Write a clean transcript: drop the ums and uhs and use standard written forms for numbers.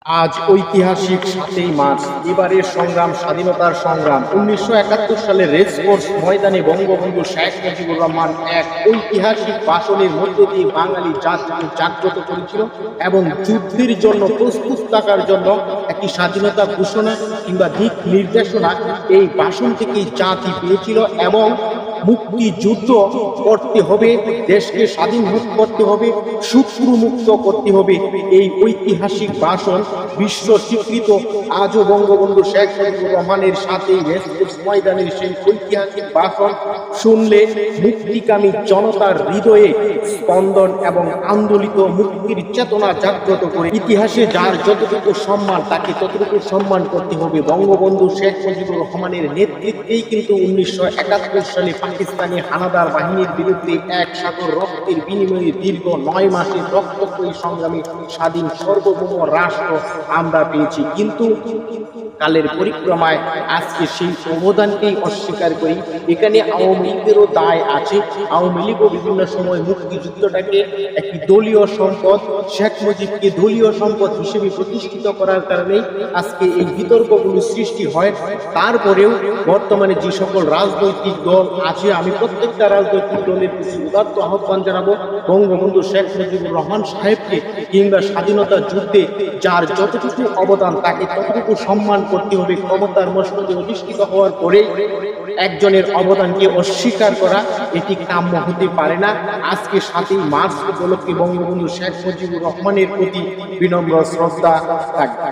আজ ঐতিহাসিক ৭ই মার্চ। এবারের সংগ্রাম স্বাধীনতার সংগ্রাম ১৯৭১ সালে রেসকোর্স ময়দানে বঙ্গবন্ধু শেখ মুজিবুর রহমান এক ঐতিহাসিক ভাষণের মধ্য দিয়ে বাঙালি জাতিকে জাগ্রত করেছিল এবং যুদ্ধের জন্য প্রস্তুত থাকার জন্য একটি স্বাধীনতা ঘোষণা কিংবা দিক নির্দেশনা এই ভাষণ থেকেই জাতি পেয়েছিল। এবং মুক্তিযুদ্ধ করতে হবে, দেশকে স্বাধীন করতে হবে, শত্রু মুক্ত করতে হবে। এই ঐতিহাসিক ভাষণ বিশ্ব স্বীকৃত। আজও বঙ্গবন্ধু শেখ মুজিবুর রহমানের সাথে রেসকোর্স ময়দানের সেই ঐতিহাসিক ভাষণ শুনলে মুক্তিকামী জনতার হৃদয়ে স্পন্দন এবং আন্দোলিত মুক্তির চেতনা জাগ্রত করে। ইতিহাসে যার যতটুকু সম্মান তাকে ততটুকু সম্মান করতে হবে। বঙ্গবন্ধু শেখ মুজিবুর রহমানের নেতৃত্বেই কিন্তু ১৯৭১ সালে পাকিস্তানি হানাদার বাহিনীর বিরুদ্ধে এক সাগর রক্তের বিনিময়ে দীর্ঘ ৯ মাসের রক্তক্ষয়ী সংগ্রামে স্বাধীন সার্বভৌম রাষ্ট্র আমরা পেয়েছি। কিন্তু কালের পরিক্রমায় আজকে সেই অবদানকেই অস্বীকার করি। এখানে আওয়ামী লীগেরও দায় আছে। আওয়ামী লীগও বিভিন্ন সময় মুক্তিযুদ্ধটাকে একটি দলীয় সম্পদ, শেখ মুজিবকে দলীয় সম্পদ হিসেবে প্রতিষ্ঠিত করার কারণে আজকে এই বিতর্কগুলো সৃষ্টি হয়। তারপরেও বর্তমানে যে সকল রাজনৈতিক দল আছে, আমি প্রত্যেকটা রাজনৈতিক দলের কিছু উদাত্ত আহ্বান জানাবো, বঙ্গবন্ধু শেখ মুজিবুর রহমান সাহেবকে কিংবা স্বাধীনতা যুদ্ধে যার যতটুকু অবদান তাকে ততটুকু সম্মান করতে হবে। ক্ষমতার মসনদে অধিষ্ঠিত হওয়ার পরে একজনের অবদানকে অস্বীকার করা এটি কাম্য হতে পারে না। আজকে ৭ই মার্চ উপলক্ষে বঙ্গবন্ধু শেখ মুজিবুর রহমানের প্রতি বিনম্র শ্রদ্ধা থাকবে।